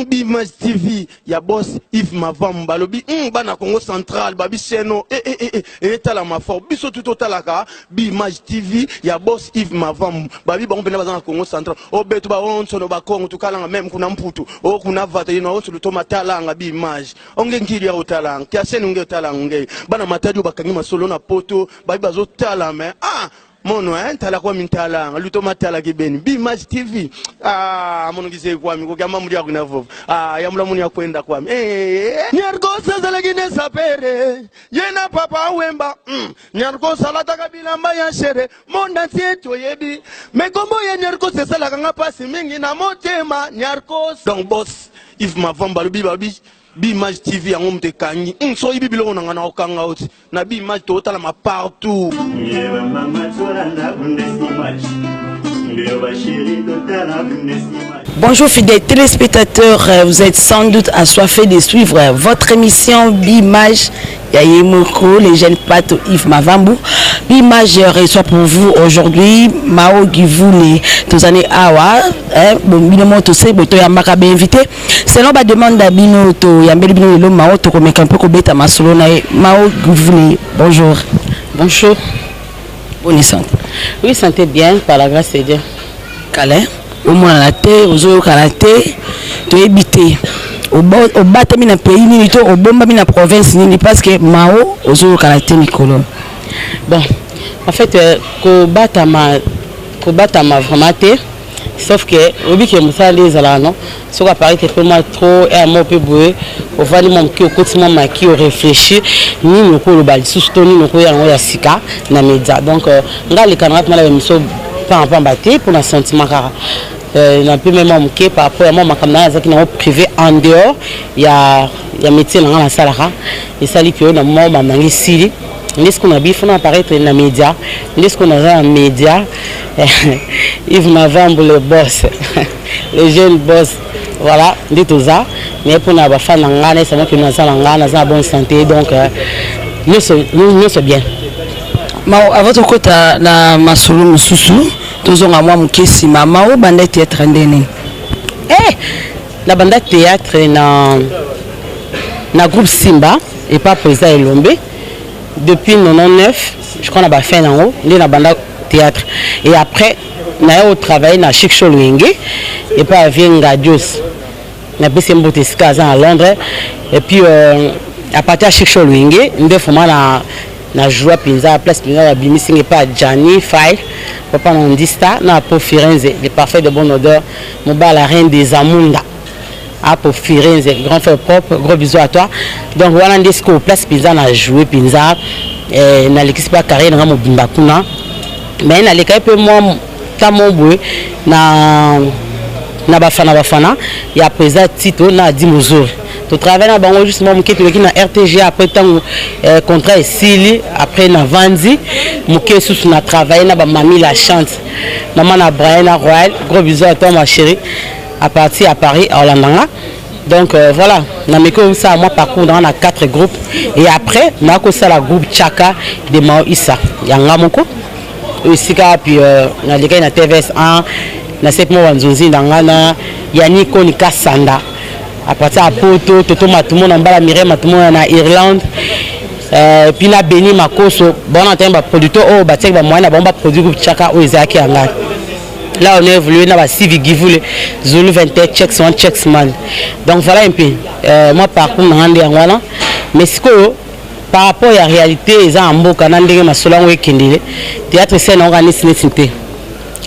Bimage TV, ya boss Yves Mavamba lobi bana Congo Central babi seno tala ma fort biso tout talaka Bimage TV ya boss Yves Mavamba babi ba mpena bazana Congo Central o betu ba onso no ba Congo tukala même kuna mputu o kuna vata ino onso lutoma talanga Bimage onge ngiri ya utalanga kya senu nge utalanga nge bana mataju bakangi masolo na poto babi bazo tala me mono tala kwa mintala lutoma tala kibeni Bimage TV mono gise kwa mi ko kama muri akuna vovo ya mula muni akwenda kwa mi nyargosa zalagine sapere yena papa wemba nyargosa la takabila mbaya shere monda tieto yebi mekombo ya nyargosa sala kanga pasi mingi na motema nyargosa donc boss Yves Mavamba lubi babi Bimage TV yango mtekangi so ibi biloko nanga na okanga oti na Bimage to tala ma partout Bonjour fidèles téléspectateurs, vous êtes sans doute assoiffés de suivre votre émission Bimage Yayemoko, les jeunes pattes Yves Mavamba. Bimage reçoit pour vous aujourd'hui Mao Givouli, tous années Awa, bon binomo to se boto ya makabe invité. Selon ma demande d'abino to yambeli bino lo Mao to ko mekampe ko beta masolo na Mao Givouli. Bonjour. Bonjour. Bonne santé. Oui, santé bien par la grâce de Dieu. Calais. Au moins la terre, aux eaux karaté, tu es habité. Au bâtiment d'un pays, ni au bomba de la province, ni parce que Mao, aux eaux karaté, Nicolo. Bon, en fait, combattre ma vraiment té, sauf que au but que Moussa les ala non, ce qui apparaît que pour moi trop et un mot peu boué, au va mon qui au quotidien ma qui au réfléchir, ni nous ko le bal surtout ni nous ko ya sika na média. Donc, nga les camarades mal la mission pas battre pour un sentiment car n'a plus même manqué par rapport à moi ma camarade qui n'a privé en dehors il y a métier dans la salle et ça li que na moi ma mangi sili n'est-ce qu'on a bien faut apparaître dans les médias n'est-ce qu'on a un média Yves Mavamba le boss le jeune boss voilà dit tout ça mais pour na ba fan ngana c'est moi qui na sala ngana za bonne santé donc nous c'est bien. Mao à votre côté na masolo mususu toujours à moi mukesi mama au banda théâtre ndeni la banda théâtre na groupe Simba et pas président Elombe depuis 99 je crois on a fait en haut la banda théâtre et après na au travail na Chic Show Luenge et pas Vienga Dios na bisi mbote skaza à Londres et puis à partir de Chic Show Luenge ndé foma na joie pinza place pinza la bimisinge pas Gianni File papa non dista na pour Firenze les parfaits de bonne odeur mon bas la reine des Amunda à pour Firenze grand frère propre gros bisous à toi donc voilà ndesco place pinza na jouer pinza na l'équipe pas carré na mo bimba kuna mais na l'équipe peu moi ta mon boy na bafana ya présent Tito na Dimozor tu travailles na bango justement muke tu na RTG après tant contrat et sili après na Vanzi muke sous na travailler na ba mami la chante maman na Brian na Royal gros bisous à toi ma chérie à partir à Paris à Orlando donc voilà na meko ça moi parcours dans na 4 groupes et après na ko ça la groupe Chaka de Mao Issa ya ngamoko aussi puis na leka na TVS 1 na 7 mois nzonzi ndangana yani konika sanda à partir à Porto toto matumo na mbala mire matumo na Irlande puis na Beni Makoso bon entend ba producteur o ba tek ba moyen na bomba produit groupe Chaka o ezaki anga là on est évolué na ba Civi Givoule Zulu 27 checks one checks man donc voilà un peu moi parcours na ngande ngwana mais siko par rapport à la réalité eza amboka na ndenge masolo ngo ekendele théâtre scène organise netinte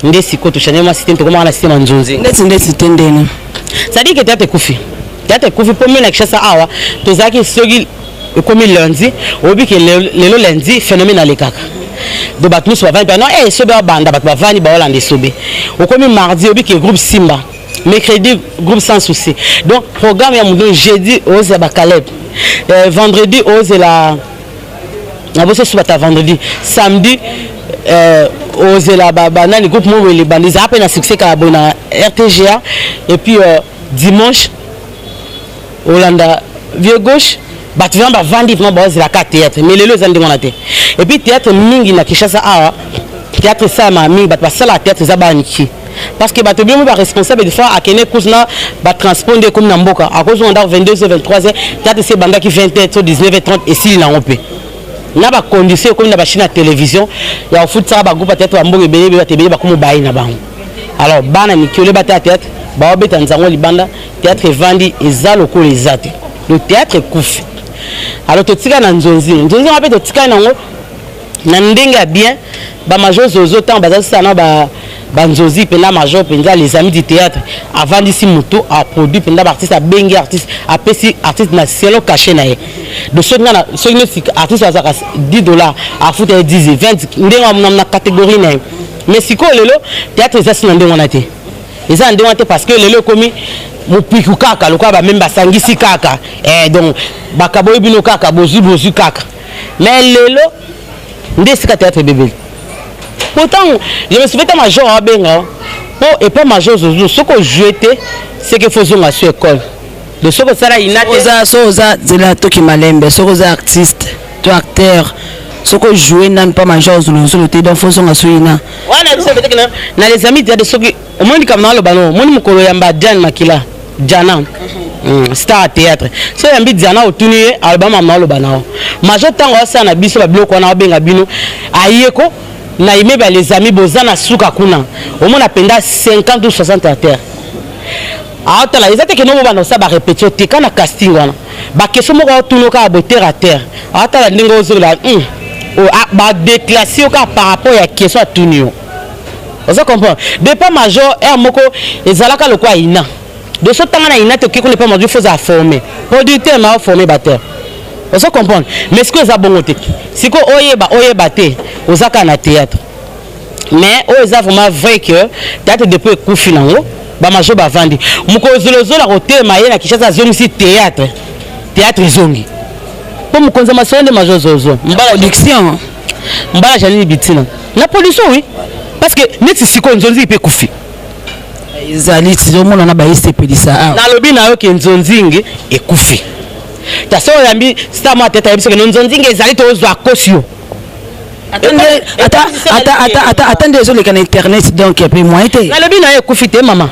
ndesi ko to chanel ma cité to comment na cité manzonzi ndesi tendene ça dit que théâtre kufi pour moi na kishasa awa to zaki sogi comme lundi obi que le lundi phénomène à lekaka de bat nous soit va non sobe banda bat ba vani ba holande sobe o comme mardi obi que groupe Simba mercredi groupe Sans Souci donc programme ya mundo jeudi ose ba Caleb vendredi ose la bosse subata vendredi samedi ose la bana le groupe mo les bandits après na succès ka bona RTGA et puis dimanche Hollanda vieux gauche batu vamba vandi vraiment base la théâtre mais les gens demandent et puis théâtre mingi na Kishasa awa théâtre ça mami ba ça la théâtre ça baniki parce que ba to bien ba responsable de fois à kene kusna ba transponder comme na mboka à cause on a 22h 23h théâtre c'est banda qui 20h 19h30 et si na opé na ba condition comme na ba china télévision ya foot ça ba groupe théâtre ba mboka bele ba tebele ba comme bayi na bango alors bana mikio le ba théâtre ba obeta nzango libanda théâtre vandi ezalo ko les ate le théâtre kufi alors to tika na nzonzi on appelle to tika nango na ndenge bien ba major zozo tant ba ça na ba banzozi pena major penda les amis du théâtre avant d'ici moto a produit penda artiste a bengi artiste a pesi artiste na selo caché na ye de ceux na artiste à $10 a foutre 10 20 ndenge na catégorie na mais siko lelo théâtre ça si ndenge on a té et ça ndenge on a parce que lelo komi mopiku kaka lokwa ba même basangisi kaka donc bakaboy bino kaka bozu kaka mais lelo ndesika théâtre bébé pourtant je me souviens major à benga pour et pas major zozo ce que jeter c'est que faut zonga sur école de ce que ça là il a soza zela to ki malembe soza artiste to acteur ce que jouer nan pas major zozo te donc faut zonga suina wana biso peut-être na les amis de ce que au moins comme dans le ballon moi mukolo yamba Jan Makila Jana star théâtre so yambi Jana otunier album amna lo bana major tango ça na biso ba bloko na benga bino ayeko na ime ba les amis bozana suka kuna au moins apenda 50 ou 60 à terre atala ezate ke no bana ça ba répéter te kana casting wana ba question moko tunoka a botter à terre atala ndingo ozola ba déclasser par rapport à question à tunio vous comprenez de pas major et moko ezalaka le quoi ina de ce temps na ina te ki ko pas major faut à former producteur ma former batteur vous comprenez mais ce que ça bon te siko oyeba te ozaka na théâtre mais oza vraiment vrai que théâtre depuis kufi nango ba major ba vandi muko zolozo la côté maye na Kinshasa zongi si théâtre zongi pour mu consommation de major zozo mbala production mbala jani bitina na production oui parce que neti siko nzonzi pe kufi ezali tizomona na ba istepelisa na lobi na yo ke nzonzingi ekufi ta so yambi sta ma teta yebise ke nzonzingi ezali to zo akosio attendez les canaux internet donc et puis moi été na lobi na yo ekufi te mama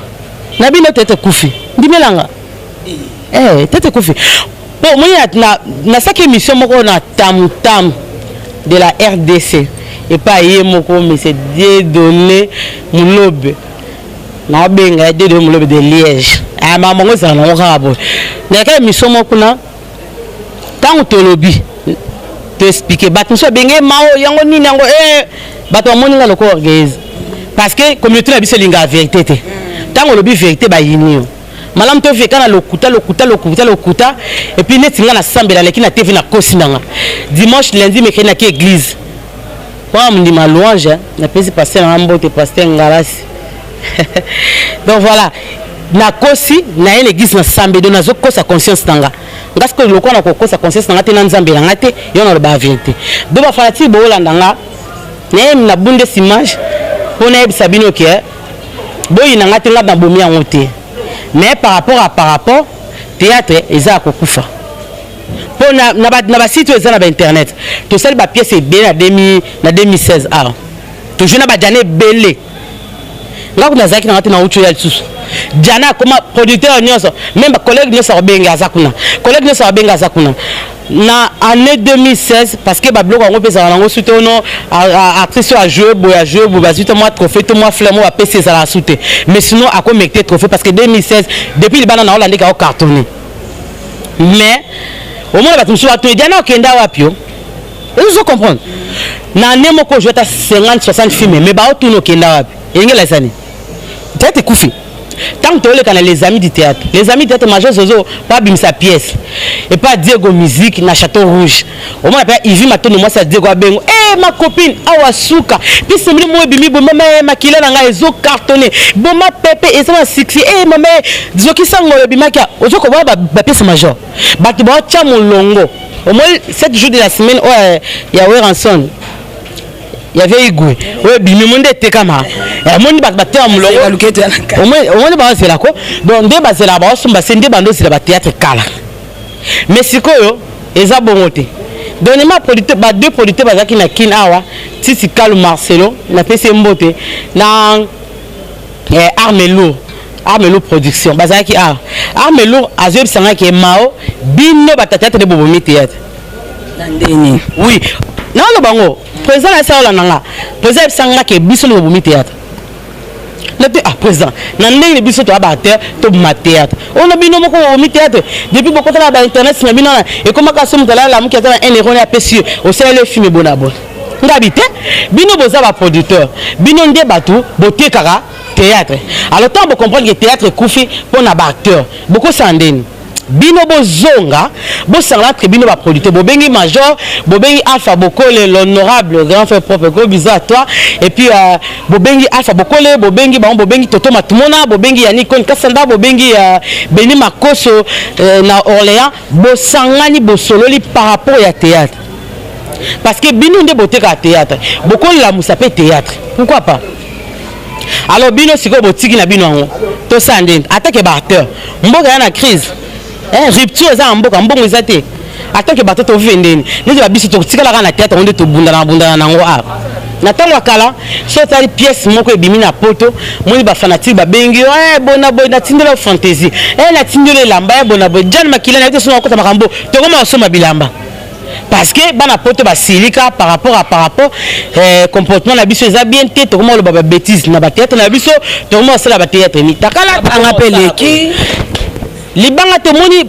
na bino tete kufi ndimelanga tete kufi bon moi na saki émission moko na tam de la RDC et pas yé moko mais c'est Dieudonné Moulobe na benga Dieudonné Moulobe de Liège maman ngo za na ngabo na ka émission moko na tant to lobi te expliquer bato so benge mao yango nini yango bato moninga loko orgueuse parce que communauté na biso linga vérité te tant lobi vérité ba yinio malam to feka na lokuta et puis netinga na sambela leki na TV na kosinanga dimanche lundi mercredi na ki église kwa mndima louange na pesi pasteur na mbote pasteur Ngalasi donc voilà na kosi na une église na sambe donc nazo kosa conscience tanga parce que lokwa na kosa conscience tanga te na nzambe na ngate yo na ba vérité do ba fanati bo landanga na bunde image pona ebisa bino ke boyi na ngate ngata bomi yango te mais par rapport théâtre eza kokufa pour na ba site eza na ba internet to sel ba pièce bien na 2016 toujours na ba jane belé ngako na zaki na ngate na ucho ya tsusu jana comme producteur nyonso même ba collègue nyonso benga zakuna collègue nyonso benga zakuna na année 2016 parce que ba bloko ngo pesa nango soute no actrice a jouer boya jouer ba suite moi trophée to moi flemme ba PC ça la soute mais sinon a connecté trophée parce que 2016 depuis le bana na Hollande ka cartonné mais au moins ba tumsu ba to jana okenda wapio vous comprenez na nemo ko jouer ta 50 60 films mais ba otuno okenda wapi engela sani tete kufi tant que les amis du théâtre major zozo pas bimsa pièce et pas Diego musique na Château Rouge au moins après il vit maintenant moi ça Diego Abengo ma copine awa suka puis c'est moi bimi bon maman makila nga ezo cartonné bon ma pépé et ça sexy maman zoki sango le bimaka ozo ko ba pièce major ba ti ba tia mon longo au moins 7 jours de la semaine il y a Weranson il y avait Igwe ouais bimi monde était kama mon ba tia mon longo au moins ba c'est là quoi donc de ba c'est là ba somba c'est de bando c'est ba théâtre kala mais sikoyo eza bongote Donnez-moi producteur, deux producteurs qui na kin awa, Titi Kalu Marcelo, na PC Mbote, na Armelo production, bazaki a Armelo azeb sanga ki mao, bino batata de bobomi théâtre. Oui. Non le bango, président la saola nanga, président sanga ki biso le bobomi théâtre. Président, nan les biso to abateur to ma théâtre. On a bino moko bobomi théâtre. Depuis beaucoup de temps dans internet, c'est bino et comment ka somme la mu ki ata 1 euro na pesi au sein le film bonabo. Ngabité, bino boza ba producteur, bino nde batu boté kara théâtre. Alors tant vous comprendre que théâtre koufi pour na ba acteur. Beaucoup sandeni. Bino bozonga, bosanga que bino ba producteur, bobengi major, bobengi Alpha Bokole l'honorable grand frère propre gros bisous à toi et puis bobengi Alpha Bokole, bobengi bobengi Toto Matumona, bobengi Yannick Kon Kassanda, bobengi Beni Makoso na Orléans, bosangani bosololi par rapport à théâtre. Parce que bino nde boté ka théâtre. Bokole la musape théâtre. Pourquoi pas? Alors bino siko botiki na bino ngo. To sandeni, attaque ba acteur. Mboka na crise. Rupture za mboka mbongo ezate atake bato to vendeni nezi babiso to tikala kana théâtre onde to bundana nango a na tango kala so tali pièce moko ebimi na poto moni ba fanatique ba bengi bona boy na tindela fantasy na tindela lamba bona boy Jan Makila na to sona kota makambo to koma soma bilamba parce que bana poto ba silika par rapport comportement na biso eza bien te to koma lo ba bêtise na ba théâtre na biso to koma sala ba théâtre ni takala angapele ki Libanga temoni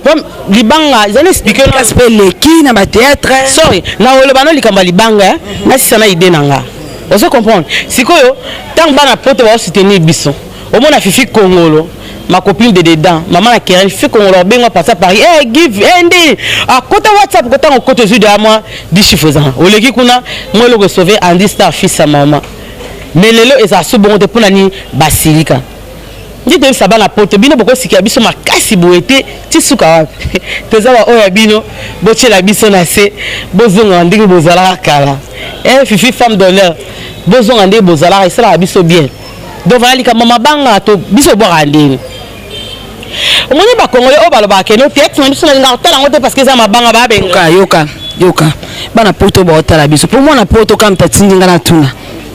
libanga j'en explique l'aspect leki na ba théâtre sorry na ole bano likamba libanga na sisana idée nanga vous comprendre sikoyo tant bana poto ba soutenir biso au mona fifi Kongolo ma copine de dedans maman la Keren fifi Kongolo benga passer Paris give ndi à côté WhatsApp côté en côté de moi 10 chiffres au leki kuna moi le recevoir Andy Star fils sa maman mais lelo eza so bon de pour nani basilika. Ndite sabana poto bino boko sikia biso makasi boete tisuka wapi tezaba oya bino bochela biso na se bozonga ndingi bozala kala fifi femme d'honneur bozonga ndingi bozala isala biso bien donc voilà lika mama banga to biso boka ndini omoni ba congolais o baloba ke no tete na biso na ngata ngote parce que za mabanga ba benga yoka bana poto ba otala biso pour moi na poto kam tatindinga na tuna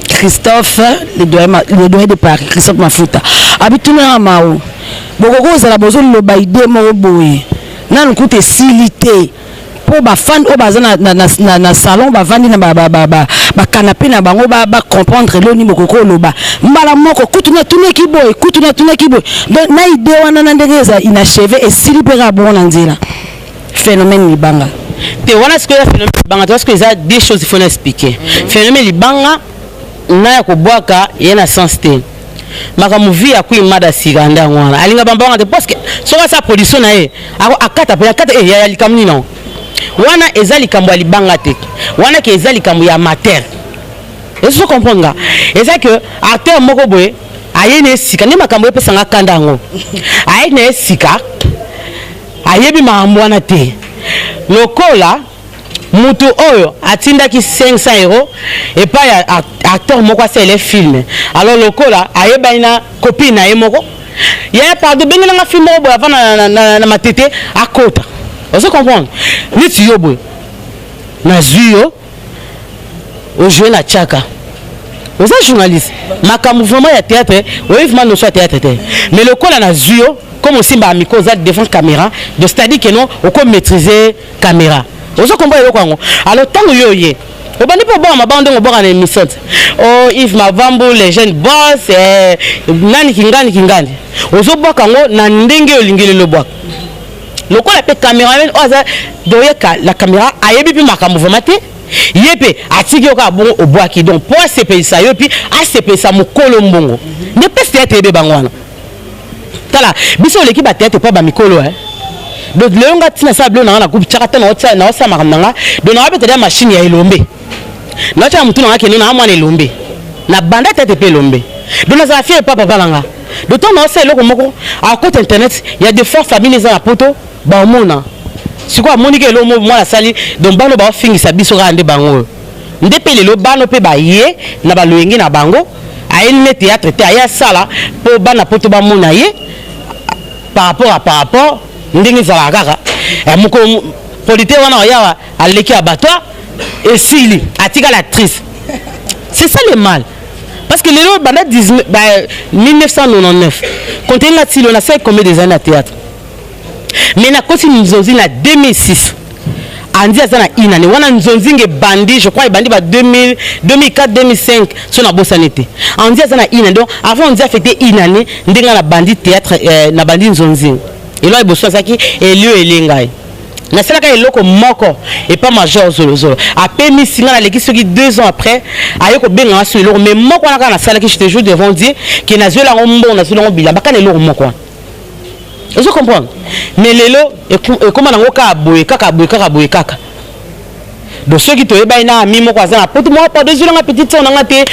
Christophe, le doyen de Paris, Christophe Mafuta. Habituellement à Mao. Boko za la bozo lo baide mo boye. Na nkuté silité. Po ba fan o bazana na salon ba vandi na ba canapé na bango ba comprendre lo ni mokoko loba. Mbala moko kutuna tune kiboy, kutuna tune kiboy. Donc na idée wana na ndengeza inachevé et silipera bon na nzela. Phénomène libanga. Te wana ce que phénomène libanga, parce que il y a des choses il faut expliquer. Phénomène libanga na ko boaka yena sensité makamuvi ya kuimada siganda ngwana alinga bambanga de parce que soka sa production na ye akata ya likamni non wana ezali kambo libanga te wana ke ezali kambo ya amateur est-ce que vous comprenez eza que acteur moko boye ayene sika ne makambo epesa nga kanda ngo ayene sika ayebi makambo wana te lokola mutu oyo atindaki 500 euros et pas acteur moko c'est les films alors lokola ayeba ina copine na moko ya pardon benga na film obo avant na matete akota vous comprenez ni tiyobo na zuyo au jouer na chaka vous êtes journaliste makambo vraiment ya théâtre oui vraiment no soit théâtre mais lokola na zuyo comme aussi ba micro za devant caméra de c'est-à-dire que non on peut maîtriser caméra. Vous comprenez le Congo. Alors tant que yoye, on va pas boire ma bande on boire en émission. Oh Yves Mavambo les jeunes boss nani kingani. Ozo boire Congo na ndenge olingile le boire. Le quoi la caméraman oza doyeka la caméra ayebi pi makambo vomate. Yepe atiki oka bon au boire qui donc pour CP ça yo pi ACP ça mokolo mbongo. Ne pas se être bangwana. Tala biso l'équipe a tête pas ba mikolo hein. Donc le nga tina sablo na na coupe chakata na otsa na osa makamnanga donc na ba tete machine ya elombe na cha mutu na ke na amwana elombe na banda tete pe elombe donc na za fie papa balanga donc on osa eloko moko à côté internet il y a des fortes familles za poto ba mona siko amoni ke lomo mwana sali donc bano ba fingisa biso ka ande bango ndepe lelo bano pe ba ye na ba loyengi na bango ayene théâtre te aya sala po bana poto ba mona ye par rapport ndingi za kaka muko producteur wana oya aleki abattoir et sili atika l'actrice. C'est ça le mal. Parce que les lots, 1999, quand on a fait combien des années à théâtre. Mais na kosi nzonzi na 2006. Andi azana inane wana nzonzi nge bandi, je crois bandi ba 2004 2005 sur na bosanité. Andi azana inane donc avant on dit affecté inane ndenga na bandi théâtre na bandi nzonzi. Et là il bosso ça qui et lieu elengai. Na sala ka eloko moko et pas major zolo. Après misinga na leki soki 2 ans après ayoko benga sur eloko mais moko na na sala ki je te jure devant Dieu que na zola ngombo na zola ngobila bakana eloko moko. Vous comprenez? Mais les lots, et comment on a boé kaka. Donc ceux qui te baina mi mo kwazana poto mo pas deux jours petite on a été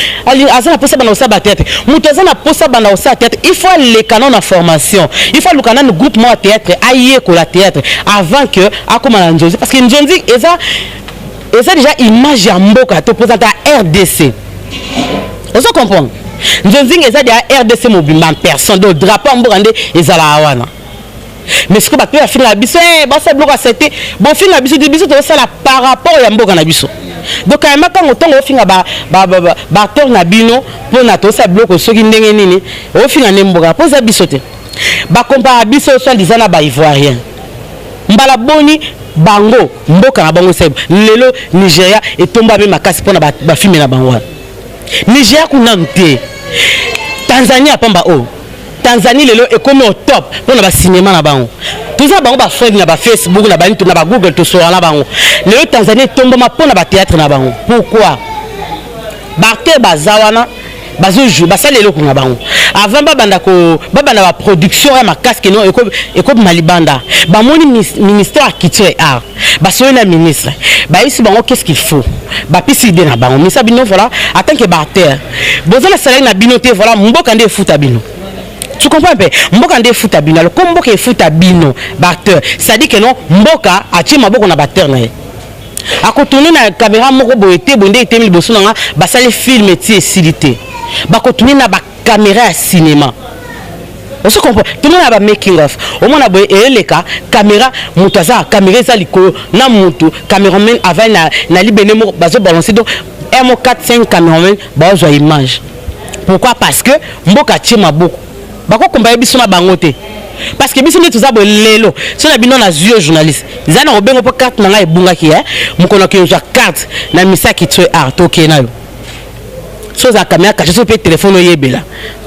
azana posa bana osa théâtre. Mutazana posa bana osa théâtre. Il faut les canons en formation. Il faut le canon groupement théâtre aïe ko la théâtre avant que a comme la njonzi parce que njonzi et ça déjà image ya mboka to présenter à RDC. Vous comprenez? Njonzi et ça déjà RDC mobimba en personne donc drapeau mbokande ezala awana. Mais ce que tu as fait la biso ça bloque c'était bon fin la biso ça la par rapport à mboka na biso donc quand même quand on finga ba acteur na bino pour na to ça bloque ce qui ndenge nini au finga ne mboka pour ça biso te ba compare biso soit disant na ba ivoirien mbala boni bango mboka na bango seb lelo Nigeria et tomba même makasi pour na ba filmer na bango Nigeria kuna nte Tanzania pamba o Tanzanie lelo est comme au top pour le cinéma na bango. Tout ça bango ba friend na ba Facebook na ba YouTube na ba Google to so na bango. Le Tanzanie tombe ma pour na ba théâtre na bango. Pourquoi? Barte bazawana bazo jou ba sala lelo ko na bango. Avant ba banda ba production ya makasque non et comme malibanda. Ba moni ministère culture et art. Ba so na ministre. Ba ici bango qu'est-ce qu'il faut? Ba pisi idée na bango. Mais ça bino voilà attends que barte. Bozala sala na binoté voilà mboka ndé futa bino. Tu comprends un peu? Mboka ndé futa bino. Le combo que futa bino batteur. Ça dit que non mboka atie maboko na batteur na. A kotourner na caméra moko boité bondé été mil bosso na ba sale film et silité. Ba kotourner na ba caméra cinéma. On se comprend. Tout le monde a ba making of. Au moins na boye et les cas caméra mutaza caméra za liko na mutu caméraman avant na libéné mo bazo balancer donc mo 4 5 caméraman bazo image. Pourquoi? Parce que mboka tie maboko. Bako komba biso na bangote parce que biso tout ça bo lelo so na bino na zio journaliste zana obengo po carte na ngai bunga ki mukono ki uza carte na misaki tso art okay na yo so za kamera ka so pe téléphone yebela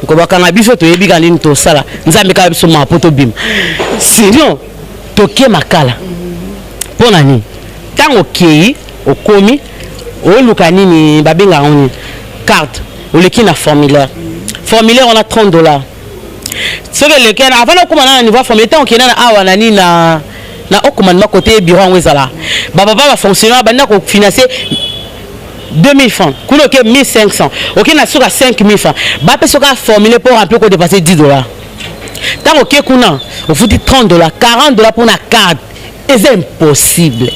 ko bakanga biso to yebi ka ndini to sala nzambe ka biso ma poto bim sinon toke makala pona ni tango kei okomi oluka nini babenga oni carte oleki na formulaire on a $30. Ce que le Kenya avant de commander un niveau formé tant qu'il y a awa nani na commandement côté bureau en wezala baba va fonctionner banda ko financer 2000 francs kuno ke 1500 OK na sur à 5000 francs ba pe soka formuler pour remplir ko dépasser $10 tant OK kuna on vous dit $30 $40 pour na carte c'est impossible.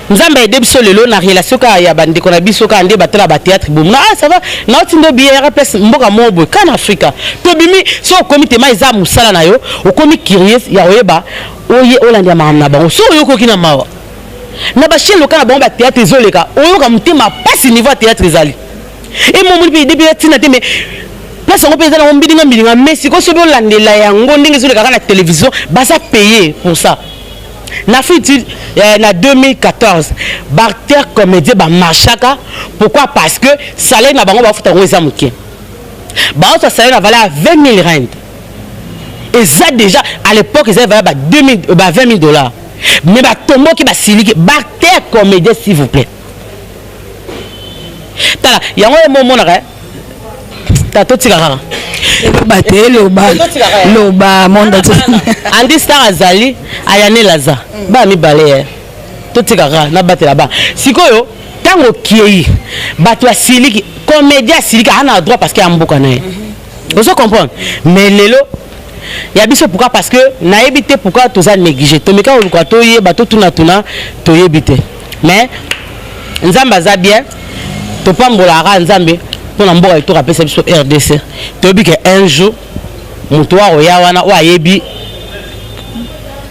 Nzamba ede biso lelo na relation ka ya bande ko na biso ka ande batela ba théâtre bom na ça va na otindo bière place mboka mobo kana Afrika to bimi so comité ma za musala na yo o komi curieux ya oyeba oye olanda ma bango so yo ko kina mawa na ba chino kana bango ba théâtre zoleka oyo ka mutima pasi niveau théâtre zali et mon muri depuis tina te mais place on peut na mbidinga mais si ko so be olandela yango ndenge zoleka kana télévision ba ça payer pour ça. Na futur na 2014 Barter comédien ba marchaka pourquoi parce que salaire na bango ba futa ko ezamuke ba autre salaire na valait 20 000 rand et ça déjà à l'époque ils avaient ba 20 000 $. Mais ba tombo ki ba siliki Barter comédien s'il vous plaît tala yango moment na tato tikara loba monde andi star azali ayane laza ba mi balé to tikara na batela ba sikoyo tango kiei bato asiliki comédien silika ana droit parce qu'il a mboka na. Vous comprenez? Mais lelo ya biso pourquoi parce que na éviter pourquoi tout ça négligé to meka oluka to ye bato tuna to yebite mais nzamba za bien to pambola ra nzambe pour n'amboka et tout rappeler ça sur RDC to bi que un jour muto wa oya wana wa yebi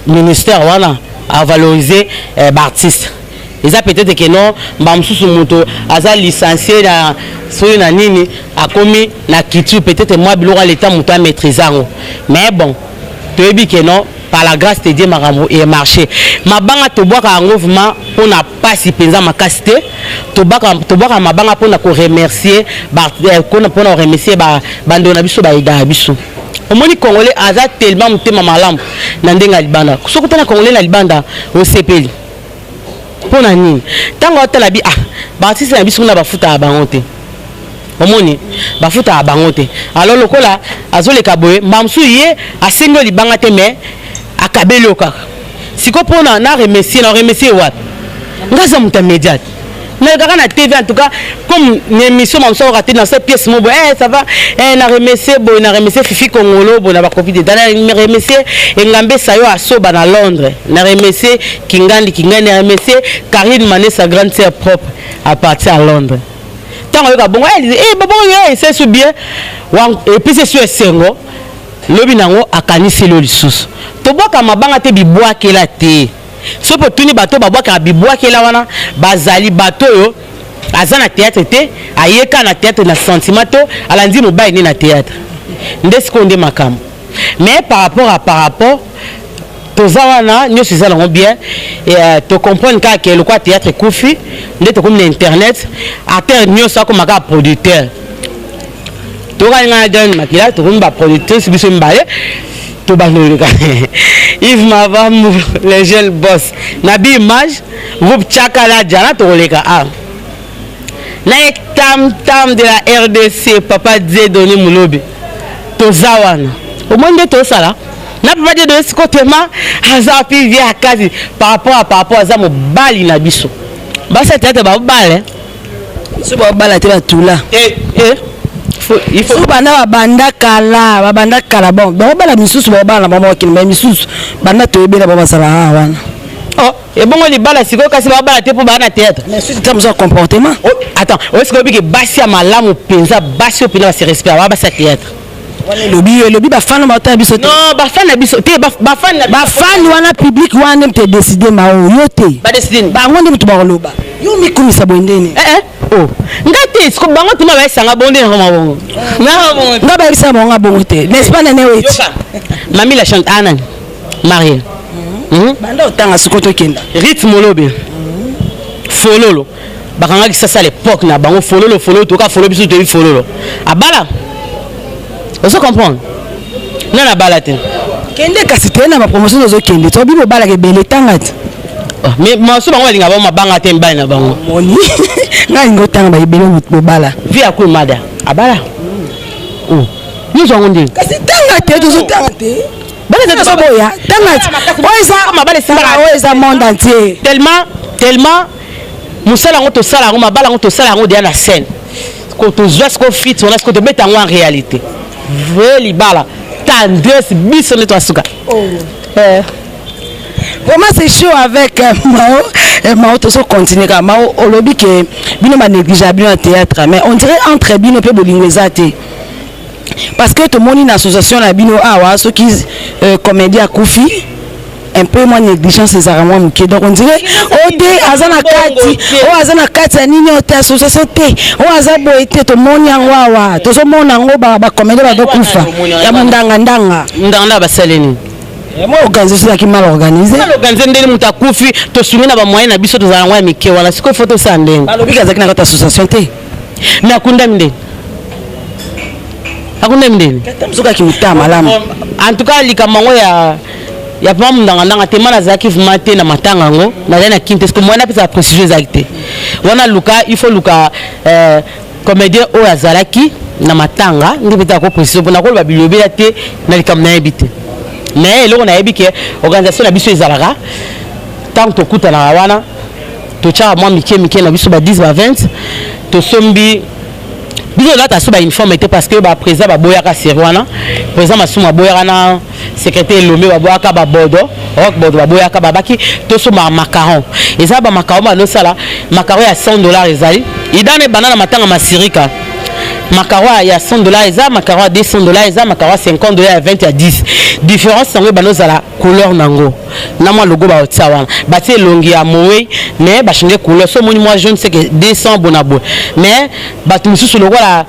ministère wana à valoriser l'artiste. Et ça peut-être que non, Bamsous Moto, Aza licencié dans na nini, a commis na kitu, peut-être moi, Bilora l'État Mouta maîtrisé. Mais bon, tu veux dire que non, par la grâce de Dieu, et marché. Ma banga to boire un mouvement pour n'a pas si pesant ma casté. To boire ma banga pour n'a remercier, pour n'a remercier bandona biso ba ida biso. Au moins les Congolais Aza tellement muté ma malam nandenga libanda. So ko tana Congolais na libanda au CPL. Pour na nini? Tango tala bi bâtisse na biso na bafuta ba bangote. Omoni bafuta ba bangote. Alors lokola azole kaboye mbamsu ye asengo libanga te mais akabelo kaka. Siko pona na remercier wat. Ngaza muta médiat. Mais dans la TV en tout cas comme l'émission m'a raté dans cette pièce mo ça va na remercier Fifi Kongolo bon na ba copie de na remercier Ngambe Sayo Asoba na Londres na remercier Kingandi na remercier Karine Mané sa grande sœur propre à partir à Londres. Tant que bon c'est sous bien et puis c'est sur Sengo lobi nango akanisi lo lisusu to boka mabanga te biboa kela te so po tuni bato babwaka biboa kela wana bazali bato yo azana théâtre te ayeka na théâtre na sentiment to alandi mobai ni na théâtre ndesko nde makam mais par rapport tozawana nyo sizala ngo bien et to comprendre que le quoi théâtre kufi nde to comme internet acteur nyo sa comme ka producteur to nga dan makila to comme ba producteur biso mbaye to banoleka Yves Mavambour les jeunes boss nabi image groupe Chakala jana to leka na tam de la RDC papa Dieu donné Moulobi to zawana au moins de to sala na papa Dieu donné sikotement azapi via kazi par rapport à za mo bali na biso ba cette tête ba bale so ba bala te ba tula il faut bana banda kala bon bala misusu bala mama kilima misusu bana to ebela baba sala wana oh et bon les bala siko kasi bala te pour bana théâtre mais c'est comme ça comportement attends est-ce que biki basi malamu penza basi opina se respect ba sa théâtre lobi ba fan ma ta biso non ba fan na biso te ba fan wana public wana te décider ma yo te ba décider ba ngonde mutu ba loba yo mi kumisa bondeni oh ngati siko bango tuma ba sanga bondeni ngoma bongo nga ba isa bonga bongo te n'est-ce pas nene weti mami la chante anan Marie banda otanga siko to kenda rythme lobe fololo bakanga ki sasa l'époque na bango fololo to ka fololo biso te fololo abala on se comprend non la balade kende kasi te na ba promotion zo kende to bibo bala ke bele tangati mais ma so bango linga ba ma banga te mbali na bango moni nga ngo tanga ba ibele mo bala vi akoi mada abala ni zo ngonde kasi tanga te to zo tanga te bala te so boya tangati oisa ma bala simba oisa monde entier tellement musala ngo to sala ngo mabala ngo to sala ngo dia na scène ko to zoas ko fit on a ce que to mettre en réalité Veli bala tendresse biso ne toi suka vraiment c'est chaud avec Mao to so continuer ka Mao olobi que bino ma négligeable en théâtre mais on dirait entre bino pe bolingwezate parce que tout monde une association la bino awa ceux qui comédien Koufi un peu moins négligence ces armes donc on dirait ode azana kati o azana kati nini o ta société o azabo ete to monya wawa to so mona ngo ba comédie ba dokufa ya ndanga ba saleni moi organisation qui mal organisé ndele mutakufi to sungina ba moyen na biso to za ngwa mike wala siko photo sande balobi kazaki na association te mais akunda minde tamsuka ki mutama lama en tout cas likamango ya pas ndanga te mana zaki vumate na matanga ngo na na kinte parce que moi na pesa précision exacte wana luka il faut luka comédien o azalaki na matanga ndi peta ko précision pour na ko ba bilobe te na likamna ebite mais eloko na yebi ke organisation na biso ezalaka tant to kuta na wana to cha moi mike na biso ba 10 ba 20 to sombi biso là ta so ba uniforme était parce que ba président ba boyaka serwana président masuma boyaka na secrétaire lomé ba boyaka ba bodo rock bodo ba boyaka ba baki to so ma macaron eza ba macaron ba no sala macaron ya $100 ezali idane banana matanga masirika Macaro il y a $100 eza, Macaro à $200 eza, Macaro à $50 à 20 à 10. Différence c'est que la couleur nango. Na moi logo ba otsawana. Bati longi ya moe mais ba changer couleur. So moi jaune c'est que 200 bonabo. Mais ba tout sur logo la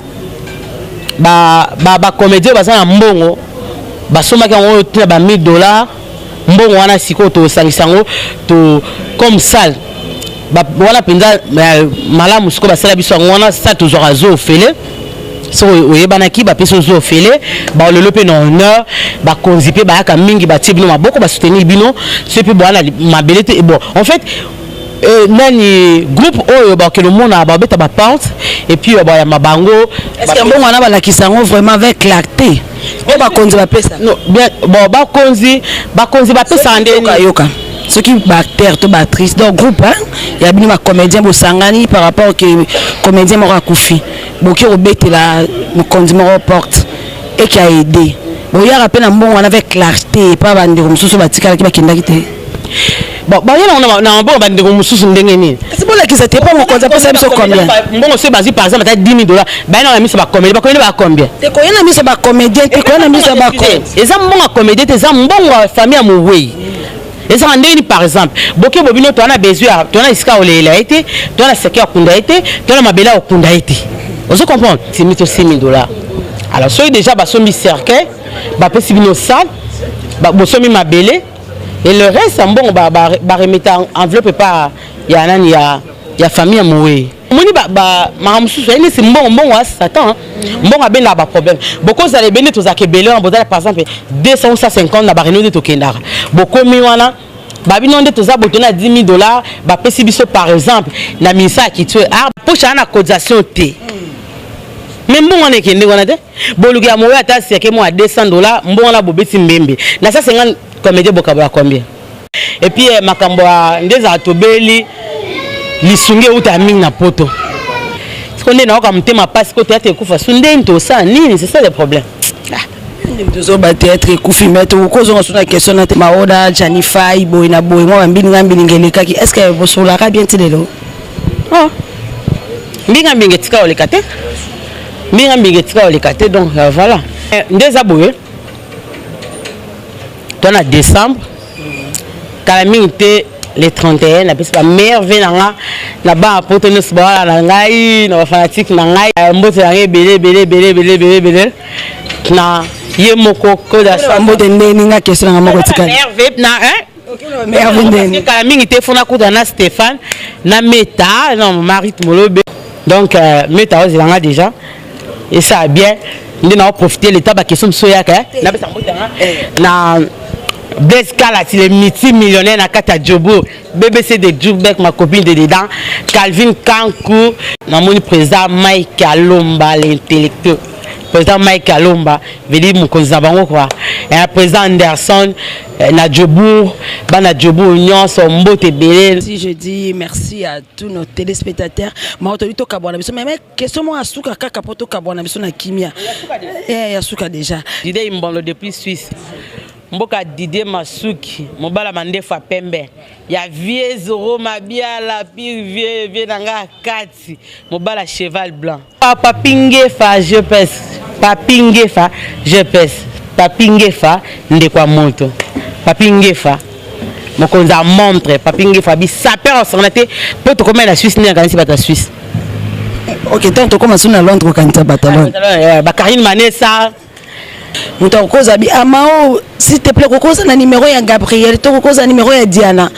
ba comédien ba za mbongo. Ba soma ka on te ba $1000. Mbongo wana siko to sangisango to comme salle. Voilà pinda malamu siko ba sala biso wana ça toujours azo fele. So oyebanaki ba peso zo fele ba lelo pe na honneur ba konzipe ba ka mingi ba tibino maboko ba soutenir bino c'est puis bona mabelete et bon en fait nani groupe oyo ba que le monde a ba beta ba porte et puis ba ya mabango est-ce que bon wana ba la kisango vraiment avec clarté on ba konzi ba pesa non bien bon ba konzi ba pesa ndeni yoka ce qui bactère to battrice donc groupe hein il y a bien comédien bo sangani par rapport que comédien mora koufi boki obete la mo condiment porte et qui a aidé bon il y a rappel un bon on avec clarté pas bande comme sous batika qui ba kindaki te bon ba yena na bon bande comme sous ndenge ni c'est bon là qui c'était pas mon compte ça ça combien bon c'est basé par exemple $10,000 ba na mis ba comédien ba combien te ko yena mis ba comédien te ko yena mis ba comédien eza mbongo comédien te eza mbongo famille à mouwei. Et ça par exemple, beaucoup de gens ont besoin, tu as iska olela été, tu as seki okunda été, tu as mabela okunda été. Vous comprenez? C'est $6,000. Alors ceux déjà ba somi cercle, ba possibino sal, ba somi mabele et le reste en bon ba remettre enveloppe pas ya nani ya famille à moué. Moni ba maramsu so c'est bon wa satan. Bon abenda ba problème. Beaucoup ça les béné to za kebele en bodala par exemple 250 na ba reno de tokendara. Beaucoup mi wana ba binonde to za botona $10,000 ba pesi biso par exemple na misa ki tue ah pocha na cotisation te. Mais bon on est kende wana te. Boluki ya mowe ata seke mo à $200 mbon na bobeti mbembe. Na ça 50 comédien bokaba combien? Et puis makambo ndeza tobeli lisunge uta mingi na poto. Parce qu'on est dans un thème parce que théâtre kufa sunde to ça nini c'est ça le problème. Deux autres théâtre kufi mettre ou cause on a question na maoda Janifa boy na boy moi mbinga mbingeleka ki est-ce que bosola ka bien tilelo? Ah. Mbinga mbingetika olekate. Mbinga mbingetika olekate donc voilà. Ndeza boye. Ton à décembre calamité les 31 na pesa merveille na ba potenes ba na ngai na fanatique na ngai mbote na belé na yemoko koda sa mbote ndeni nga question na moko tika merveille na merveille ndeni kala mingi te fona kuda na Stéphane na Meta non Marit Molobe donc Meta ozilanga déjà et ça bien ndina profiter l'état ba question soyaka na pesa mbote na Blaise Kala, c'est le multimillionnaire na kata Djobo, BBC de Djoubek, ma copine de dedans, Calvin Kankou, mon président Mike Alomba, l'intellectuel. Président Mike Alomba, veut dire mon konzabango quoi. Et un président Anderson, na Djobo, na Djobo Union, son mbote belé. Si je dis merci à tous nos téléspectateurs, ma autorité kabwana biso mais question moi asuka kaka poto kabwana biso na kimia. Asuka déjà. L'idée Imbondo depuis Suisse. Mboka Didier Masuki, mobala mandefa pembe. Ya vieux Zoro mabia la pire vieux nanga kati. Mobala cheval blanc. Papingefa je pèse. Papingefa je pèse. Papingefa ndekwa moto. Papingefa. Mokonza montre Papingefa bi sapeur sonate pour te commettre la Suisse n'est pas la Suisse. OK, tant to commence na Londres quand tu batalon. Ba Karine Manessa. Muta koza bi amao s'il te plaît koza na numéro ya Gabriel to koza numéro ya Diana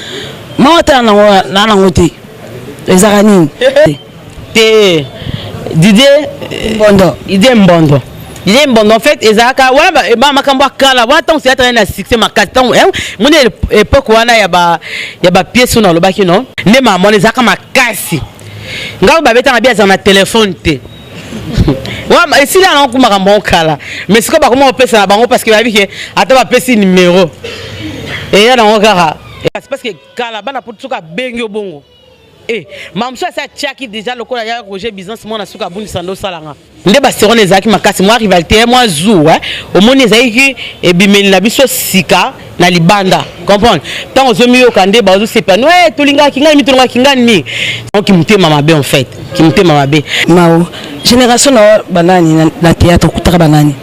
mawata na ngote ezarani te Didier Mbondo en fait ezaka wala ba makambo kala wata on s'est traîné na succès makata mon époque wana ya ba pièce na lobaki non ne maman ezaka makasi ngao ba beta na bia za na téléphone te. Ouais, si là on a un bon cas mais c'est pas comment on peut ça parce que la vie attends va passer numéro et là on regarde c'est parce que kala bana pour tout cas bengo bongo eh mam ça tchaki déjà le cola ya Roger business moi na suka bundi sando salanga nde ba serone ezaki makasi moi rivalité moi zou hein au monde ezaki et bimeli na biso sika na libanda comprendre tant aux mieux kande bazo c'est pas ouais tolinga kinga mi tolinga kinga mi donc qui mute mama bé en fait qui mute mama bé Mao génération na banani na théâtre kutaka banani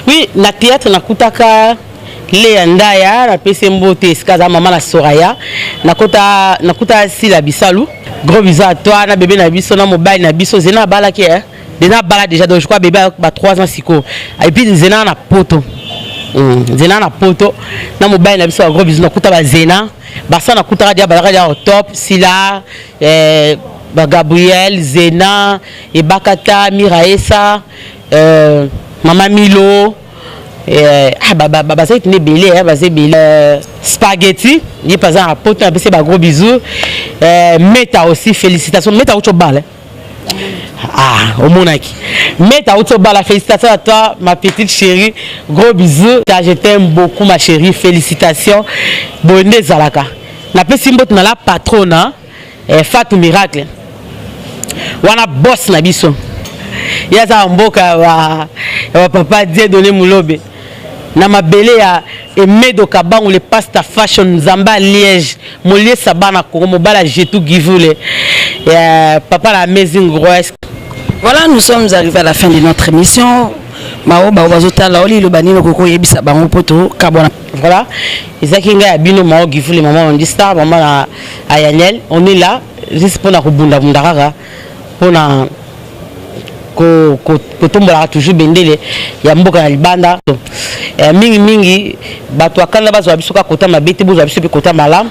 oui na théâtre na kutaka le ndaya na pese mbote skaza mama na Soraya na kuta Sila Bisalou gros bisous à toi na bébé na biso na mobile na biso zena bala ki Zena bala déjà donc je crois bébé a 3 ans siko et puis Zena na poto Zena na poto na mobile na biso gros bisous na kuta ba Zena basa na kuta dia balaka dia au top Sila ba Gabriel Zena et Bakata Miraesa Mama Milo bah ça est belé bah c'est belé spaghetti il pas un pote un peu c'est gros bisous Meta aussi félicitations Meta autre balle au monaki Meta autre balle félicitations à toi ma petite chérie gros bisous je t'aime beaucoup ma chérie félicitations bonne zalaka na pe simbo na la patrona Fatou Miracle wana boss na biso ya za mboka wa papa Dieu donné mulobe na mabele ya Emedo Kabangu le pasta fashion Zamba Liège molie sabana ko mobala jetu givule papa la amazing grosse. Voilà, nous sommes arrivés à la fin de notre émission. Mao ba bazota la oli lo banino koko yebisa bango poto kabona. Voilà, Isakinga ya bino mao givule maman on dit star maman na Ayanel on est là juste pour na kubunda bundaka pour na ko tombola toujours bendele ya mboka na libanda mingi bato akanda bazo biso ka kota mabete bozo biso pe kota malam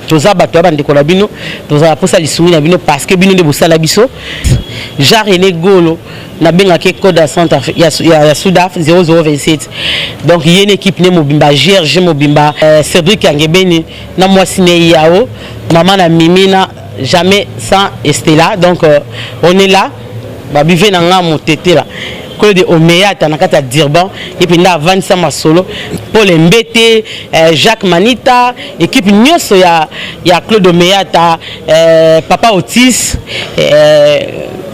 toza bato ba ndeko na bino toza posa lisumi na bino parce que bino de bosala biso Jean René Golo na benga ke code centre ya Soudaf 0027 donc il y a une équipe ne mobimba GRG mobimba Cédric Angebeni na mwasine yao maman na Mimina jamais sans Estella donc on est là ba bive na nga motete la ko de Omeyata na kata Dirban et puis na Vanessa Masolo Paul Mbete Jacques Manita équipe nyoso ya Claude Omeyata papa Otis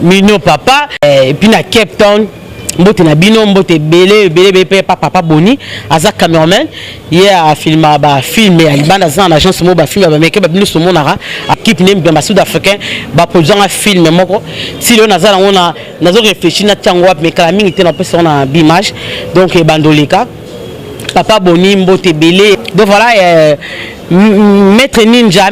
Mino papa et puis na Cape Town mbote na bino mbote belé papa Boni aza cameraman a filma ba film ya libanda za na agence mo ba film ba meke ba bino so monara équipe nem ba sud-africain ba produire un film moko si le nazala on nazo réfléchir na tango mais kala mingi te na pesa na Bimage donc bandoleka papa Boni mbote belé donc voilà Maître Ninja,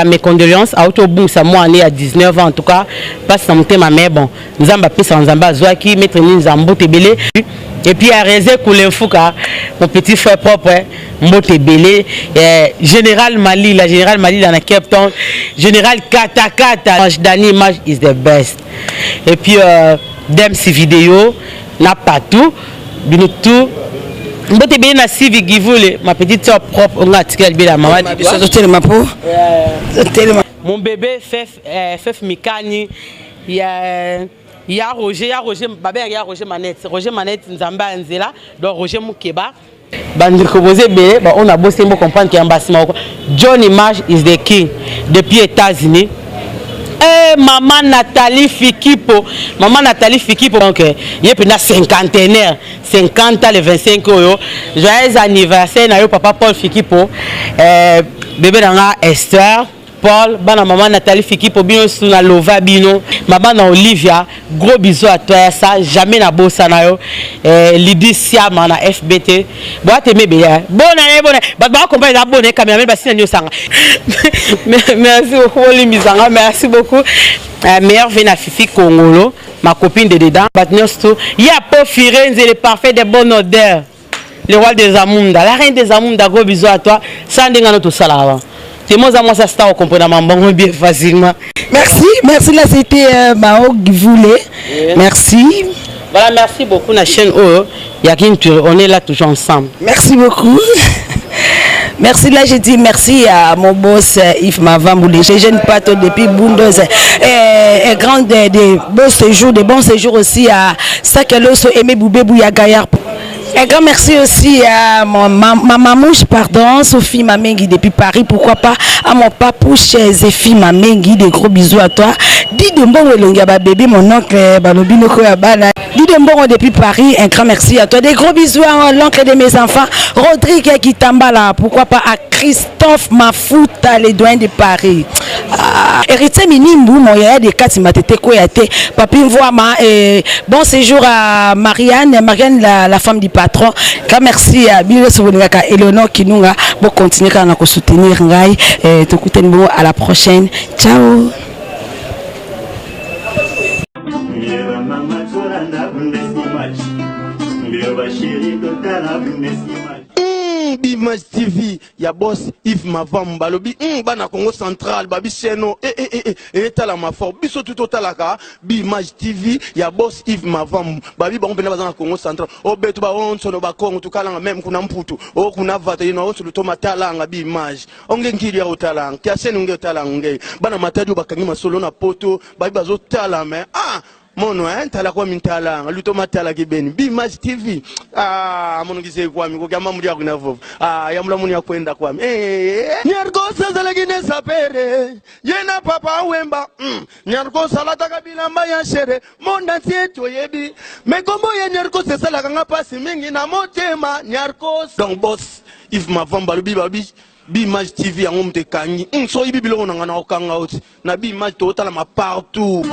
mes condoléances à Autoboum, ça moi année à 19 ans en tout cas, pas ça monter ma mère bon, nous avons pas ça en Zamba Zouaki, Maître Ninja Mbote Belé, et puis à Rézé Koulenfouka, mon petit frère propre, Mbote Belé, Général Mali, la Général Mali dans la Cape Town, Général Katakata, Dani Image is the best, et puis Dempsey Vidéo, n'a pas tout, tout. Mbote bien na Sivi Givule, ma petite soeur propre, on a tiré la maman. Mon bébé Fef Mikani, il y a Roger, Babé il y a Roger Manette, Nzamba Nzela, donc Roger Moukeba. Bandiko Bosé Bé, on a bossé pour comprendre qu'il y a un bâtiment. John Image is the king depuis États-Unis. Maman Nathalie Fikipo donc il y a une cinquantenaire 50 ans le 25 euros joyeux anniversaire na yo papa Paul Fikipo bébé nanga Esther Paul bana maman Nathalie Fikipo bino suna lova bino maman na Olivia gros bisous à toi ça jamais na bossa na yo Lydie Siama na FBT boate mebe bonne ba compagnie la bonne caméra mais basi na sanga merci beaucoup Olimisanga merci beaucoup meilleure vena Fifi Kongolo ma copine de dedans batniosto il y a pas Firenze le parfait de bonne odeur le roi des Amunda la reine des Amunda gros bisous à toi sans denga to sala c'est moi ça star au comprenant bon bien facilement merci là c'était Mao Givule merci voilà merci beaucoup la chaîne on est là toujours ensemble merci beaucoup. Merci, là je dis merci à mon boss Yves Mavambou, les jeunes pato depuis Bundoz et grand des beaux séjours, des bons séjours aussi à Sakeloso, Aimé Boubé Bouya Gaillard. Un grand merci aussi à ma mamouche, pardon, Sophie Mamengi depuis Paris. Pourquoi pas à mon papouche Zéphie Mamengi. Des gros bisous à toi. Didembo Welonga bébé, mon oncle Balobino Koyabana. Didembo depuis Paris. Un grand merci à toi. Des gros bisous à l'oncle de mes enfants, Rodrigue Kitambala. Pourquoi pas à Christophe Mafuta, les douanes de Paris. Héritier Minimbu, mon yaya de Katimatete Koyate. Papi Mvoama. Bon séjour à Marianne, la femme du patron. Merci à Bilo Sobolingaka Eleonore Kinunga pour continuer à soutenir Ngai. À la prochaine. Ciao. Image TV ya boss Yves Mavambu balobi bana Congo Central babi seno etala mafor biso tout otalaka Image TV ya boss Yves Mavambu babi bango pena bazana Congo Central obetu ba onso no ba Congo tukalanga même kuna mputu o kuna vata ino onso lutoma talanga Image onge ngiri ya otalanga kya seno nge otalanga nge bana matadi bakangi masolo na poto babi bazotala me mono tala kwa mintala luto matala kibeni Image TV mono kise kwa mi ko kama muri akuna vovo ya mula muni akwenda kwa mi nyarko sasa lakini sapere yena papa wemba nyarko salata kabila mbaya shere monda tieto yebi mekombo ye nyarko sasa lakanga pasi mingi na motema nyarko donc boss Yves Mavambu babi Image TV yango mtekangi so ibi bilongo nanga na okanga oti na Image to tala ma partout